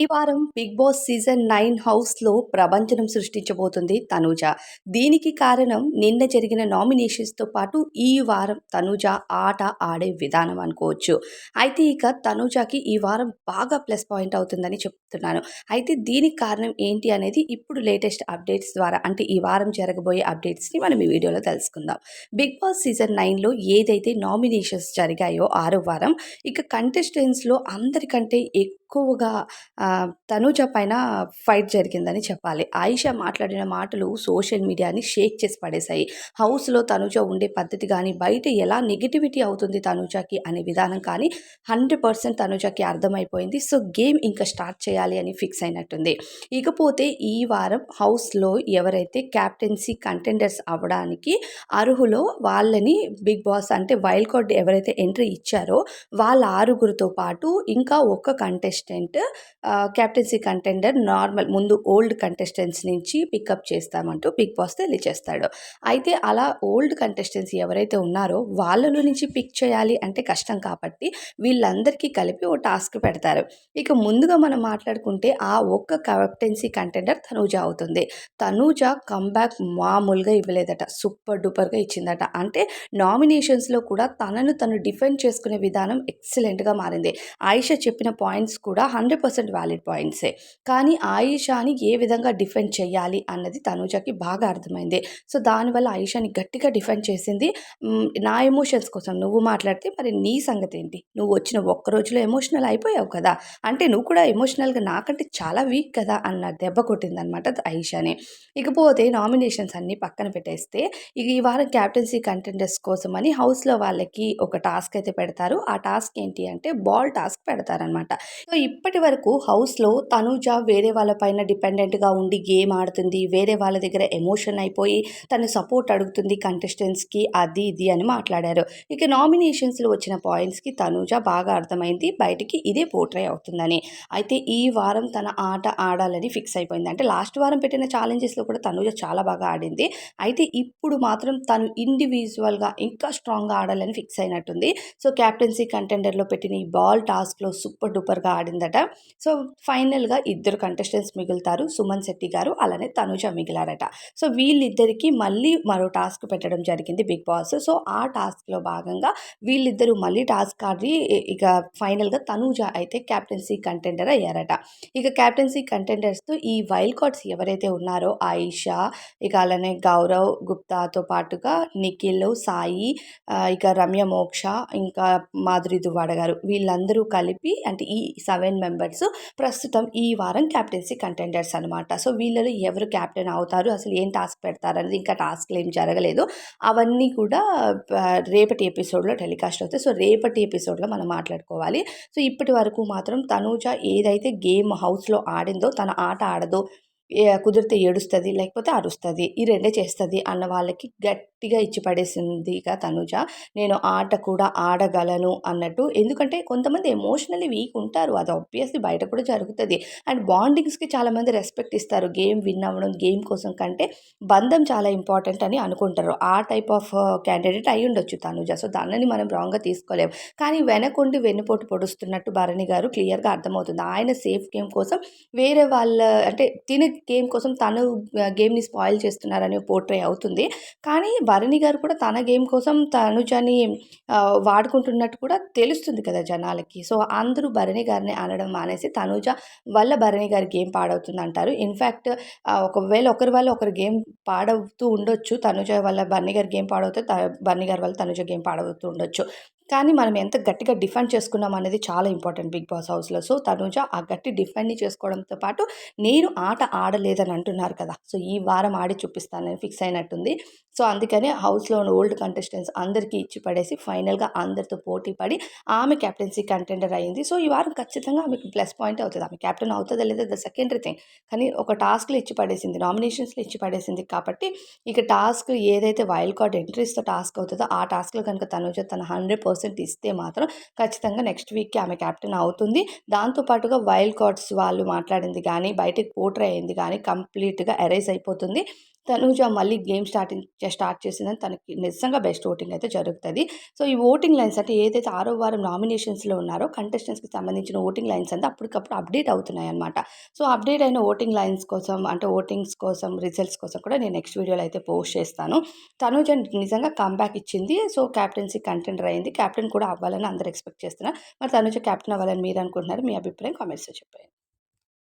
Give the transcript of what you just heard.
ఈ వారం 'big boss' season 9 హౌస్‌లో ప్రభంజనం సృష్టించబోతుంది తనూజ. దీనికి కారణం నిన్న జరిగిన నామినేషన్స్‌తో పాటు ఈ వారం తనూజ ఆట ఆడే విధానం అనుకోవచ్చు. అయితే ఇక తనూజకి ఈ వారం బాగా ప్లస్ పాయింట్ అవుతుందని చెప్తున్నాను. అయితే దీనికి కారణం ఏంటి అనేది ఇప్పుడు లేటెస్ట్ అప్డేట్స్ ద్వారా అంటే ఈ వారం జరగబోయే అప్డేట్స్‌ని మనం ఈ వీడియోలో తెలుసుకుందాం. 'బిగ్ బాస్' సీజన్ 9లో ఏదైతే నామినేషన్స్ జరిగాయో ఆరో వారం ఇక కంటెస్టెంట్స్‌లో అందరికంటే ఎక్కువగా తనూజ పైన ఫైట్ జరిగిందని చెప్పాలి. ఆయిషా మాట్లాడిన మాటలు సోషల్ మీడియాని షేక్ చేసి పడేశాయి. హౌస్‌లో తనూజ ఉండే పద్ధతి గానీ, బయట ఎలా నెగటివిటీ అవుతుంది తనూజకి అనే విధానం కానీ 100% తనూజకి అర్థమైపోయింది. సో, గేమ్ ఇంకా స్టార్ట్ చేయాలి అని ఫిక్స్ అయినట్టుంది. ఇకపోతే ఈ వారం హౌస్‌లో ఎవరైతే క్యాప్టెన్సీ కంటెండర్స్ అవ్వడానికి అర్హులో వాళ్ళని బిగ్ బాస్ అంటే వైల్డ్ కార్డ్ ఎవరైతే ఎంట్రీ ఇచ్చారో వాళ్ళ ఆరుగురితో పాటు ఇంకా ఒక కంటెస్టెంట్ క్యాప్టెన్సీ కంటెండర్ నార్మల్ ముందు ఓల్డ్ కంటెస్టెంట్స్ నుంచి పికప్ చేస్తామంటూ బిగ్ బాస్ తెలియజేస్తాడు. అయితే అలా ఓల్డ్ కంటెస్టెంట్స్ ఎవరైతే ఉన్నారో వాళ్ళలో నుంచి పిక్ చేయాలి అంటే కష్టం కాబట్టి వీళ్ళందరికీ కలిపి ఓ టాస్క్ పెడతారు. ఇక ముందుగా మనం మాట్లాడుకుంటే ఆ ఒక్క కెప్టెన్సీ కంటెండర్ తనూజ అవుతుంది. తనూజ కంబ్యాక్ మామూలుగా ఇవ్వలేదట. సూపర్ డూపర్‌గా ఇచ్చిందట. అంటే నామినేషన్స్‌లో కూడా తనను తను డిఫెండ్ చేసుకునే విధానం ఎక్సలెంట్‌గా మారింది. ఆయిషా చెప్పిన పాయింట్స్ కూడా 100% వ్యాలిడ్ పాయింట్సే. కానీ ఆయిషాని ఏ విధంగా డిఫెండ్ చేయాలి అన్నది తనూజకి బాగా అర్థమైంది. సో, దానివల్ల ఆయిషాని గట్టిగా డిఫెండ్ చేసింది. నా ఎమోషన్స్ కోసం నువ్వు మాట్లాడితే మరి నీ సంగతేంటి? నువ్వు వచ్చిన ఒక్క రోజులో ఎమోషనల్ అయిపోయావు కదా! అంటే నువ్వు కూడా ఎమోషనల్‌గా నాకంటే చాలా వీక్ కదా! అన్న దెబ్బ కొట్టిందనమాట ఆయిషాని. ఇకపోతే నామినేషన్స్ అన్నీ పక్కన పెట్టేస్తే ఇక ఈ వారం క్యాప్టెన్సీ కంటెండర్స్ కోసమని హౌస్‌లో వాళ్ళకి ఒక టాస్క్ అయితే పెడతారు. ఆ టాస్క్ ఏంటి అంటే బాల్ టాస్క్ పెడతారనమాట. సో, ఇప్పటి వరకు హౌస్‌లో తనూజ వేరే వాళ్ళ పైన డిపెండెంట్‌గా ఉండి గేమ్ ఆడుతుంది. వేరే వాళ్ళ దగ్గర ఎమోషన్ అయిపోయి తను సపోర్ట్ అడుగుతుంది కంటెస్టెంట్స్‌కి అది ఇది అని మాట్లాడారు. ఇక నామినేషన్స్‌లో వచ్చిన పాయింట్స్‌కి తనూజ బాగా అర్థమైంది. బయటికి ఇదే పోర్ట్రే అవుతుందని. అయితే ఈ వారం తన ఆట ఆడాలని ఫిక్స్ అయిపోయింది. అంటే లాస్ట్ వారం పెట్టిన ఛాలెంజెస్‌లో కూడా తనూజ చాలా బాగా ఆడింది. అయితే ఇప్పుడు మాత్రం తను ఇండివిజువల్‌గా ఇంకా స్ట్రాంగ్‌గా ఆడాలని ఫిక్స్ అయినట్టుంది. సో, క్యాప్టెన్సీ కంటెండర్‌లో పెట్టిన ఈ బాల్ టాస్క్‌లో సూపర్ డూపర్‌గా ఆడిందట. సో, ఫైనల్‌గా ఇద్దరు కంటెస్టెంట్స్ మిగులుతారు. సుమన్ శెట్టి గారు, అలానే తనుజ మిగిలారట. సో, వీళ్ళిద్దరికీ మళ్ళీ మరో టాస్క్ పెట్టడం జరిగింది బిగ్ బాస్. సో, ఆ టాస్క్‌లో భాగంగా వీళ్ళిద్దరూ మళ్ళీ టాస్క్ ఆడి ఇక ఫైనల్‌గా తనూజ అయితే క్యాప్టెన్సీ కంటెండర్ అయ్యారట. ఇక క్యాప్టెన్సీ కంటెండర్స్‌తో ఈ వైల్డ్ కార్డ్స్ ఎవరైతే ఉన్నారో ఆయిషా, ఇక అలానే గౌరవ్ గుప్తాతో పాటుగా నిఖిల్, సాయి, ఇక రమ్య మోక్ష, ఇంకా మాధురి దువ్వాడ గారు వీళ్ళందరూ కలిపి అంటే ఈ 7 మెంబర్స్ ప్రస్తుతం ఈ వారం క్యాప్టెన్సీ కంటెండర్స్ అనమాట. సో, వీళ్ళలో ఎవరు క్యాప్టెన్ అవుతారు, అసలు ఏం టాస్క్ పెడతారనేది ఇంకా టాస్క్‌లు ఏం జరగలేదు. అవన్నీ కూడా రేపటి ఎపిసోడ్‌లో టెలికాస్ట్ అవుతాయి. సో, రేపటి ఎపిసోడ్‌లో మనం మాట్లాడుకోవాలి. సో, ఇప్పటి వరకు మాత్రం తనూజ ఏదైతే గేమ్ హౌస్‌లో ఆడిందో తన ఆట ఆడదు. కుదిరితే ఏడుస్తది, లేకపోతే అరుస్తది. ఈ రెండే చేస్తది అన్న వాళ్ళకి గట్టిగా ఇచ్చి పడేసింది ఇక తనూజ. నేను ఆట కూడా ఆడగలను అన్నట్టు. ఎందుకంటే కొంతమంది ఎమోషనల్లీ వీక్ ఉంటారు. అది ఆబ్వియస్‌లీ బయట కూడా జరుగుతది. అండ్ బాండింగ్స్‌కి చాలామంది రెస్పెక్ట్ ఇస్తారు. గేమ్ విన్ అవ్వడం, గేమ్ కోసం కంటే బంధం చాలా ఇంపార్టెంట్ అని అనుకుంటారు. ఆ టైప్ ఆఫ్ క్యాండిడేట్ అయ్యుండొచ్చు తనూజ. సో, దానిని మనం రాంగ్‌గా తీసుకోలేము. కానీ వెనకుండి వెన్నుపోటు పొడుస్తున్నట్టు భరణి గారు క్లియర్‌గా అర్థమవుతుంది. ఆయన సేఫ్ గేమ్ కోసం వేరే వాళ్ళ అంటే తినే గేమ్ కోసం తను గేమ్‌ని స్పాయిల్ చేస్తున్నారని పోర్ట్రే అవుతుంది. కానీ భరణి గారు కూడా తన గేమ్ కోసం తనుజని వాడుకుంటున్నట్టు కూడా తెలుస్తుంది కదా జనాలకి. సో, అందరూ భరణి గారిని అనడం మానేసి తనూజ వల్ల భరణి గారి గేమ్ పాడవుతుందంటారు. ఇన్‌ఫాక్ట్ ఒకవేళ ఒకరి వల్ల ఒకరి గేమ్ పాడవుతూ ఉండొచ్చు. తనూజ వల్ల బన్నీ గారి గేమ్ పాడవుతది. బన్నీ గారి వల్ల తనూజ గేమ్ పాడవుతూ ఉండొచ్చు. కానీ మనం ఎంత గట్టిగా డిఫెండ్ చేసుకున్నాం అనేది చాలా ఇంపార్టెంట్ బిగ్ బాస్ హౌస్‌లో. సో, తనూజ ఆ గట్టి డిఫెండ్‌ని చేసుకోవడంతో పాటు నేను ఆట ఆడలేదని అంటున్నారు కదా! సో, ఈ వారం ఆడి చూపిస్తానని ఫిక్స్ అయినట్టుంది. సో, అందుకనే హౌస్‌లో ఉన్న ఓల్డ్ కంటెస్టెంట్స్ అందరికీ ఇచ్చి పడేసి ఫైనల్‌గా అందరితో పోటీ పడి ఆమె కెప్టెన్సీ కంటెండర్ అయింది. సో, ఈ వారం ఖచ్చితంగా ఆమెకి ప్లస్ పాయింటే అవుతది. ఆమె కెప్టెన్ అవుతదా లేదా ద సెకండరీ థింగ్. కానీ ఒక టాస్క్‌లో ఇచ్చి పడేసింది. నామినేషన్స్‌లో ఇచ్చి పడేసింది కాబట్టి ఇక టాస్క్ ఏదైతే వైల్డ్ కార్డ్ ఎంట్రీస్‌తో టాస్క్ అవుతదో ఆ టాస్క్‌లో కనుక తనూజ తన 100% ఇస్తే మాత్రం ఖచ్చితంగా నెక్స్ట్ వీక్‌కి ఆమె కెప్టెన్ అవుతుంది. దాంతో పాటుగా వైల్డ్ కార్డ్స్ వాళ్ళు మాట్లాడింది గానీ, బయటకి పోర్ట్రే అయింది గానీ కంప్లీట్‌గా ఎరేజ్ అయిపోతుంది. తనూజ మళ్ళీ గేమ్ స్టార్ట్ చేసిందని తనకి నిజంగా బెస్ట్ ఓటింగ్ అయితే జరుగుతది. సో, ఈ ఓటింగ్ లైన్స్ అంటే ఏదైతే ఆరో వారం నామినేషన్స్‌లో ఉన్నారో కంటెస్టెంట్స్‌కి సంబంధించిన ఓటింగ్ లైన్స్ అంతా అప్పటికప్పుడు అప్డేట్ అవుతున్నాయన్నమాట. సో, అప్డేట్ అయిన ఓటింగ్ లైన్స్ కోసం అంటే ఓటింగ్స్ కోసం, రిజల్ట్స్ కోసం కూడా నేను నెక్స్ట్ వీడియోలో అయితే పోస్ట్ చేస్తాను. తనూజ నిజంగా కమ్‌బ్యాక్ ఇచ్చింది. సో, కెప్టెన్సీ కంటెండర్ అయింది. కెప్టెన్ కూడా అవ్వాలని అందరూ ఎక్స్‌పెక్ట్ చేస్తున్నారు. మరి తనూజ కెప్టెన్ అవ్వాలని మీరు అనుకుంటున్నారా? మీ అభిప్రాయం కామెంట్స్‌లో చెప్పండి.